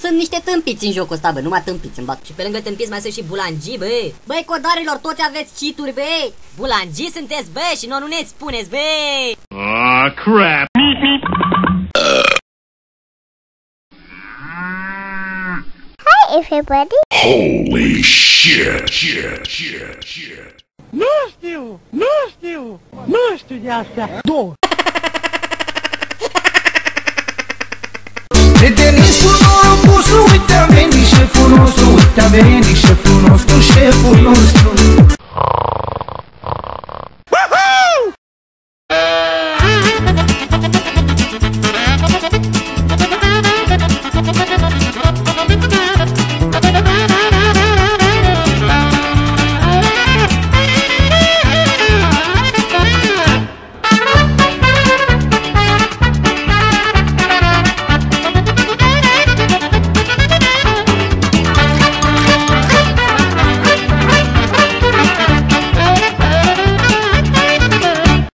Sunt niște tâmpiți în jocul ăsta, bă, numai tâmpiți îmi bag. Și pe lângă tâmpiți mai sunt și bulangii, bă. Băi, codarilor, toți aveți cheat-uri, bă. Bulangii sunteți, bă, și nu ne spuneți, bă. Ah, crap. Hi, everybody. Holy shit. Nu știu de astea. Două. Prieteniscul norocos, uite a venit șeful nostru, uite a venit șeful nostru, șeful nostru.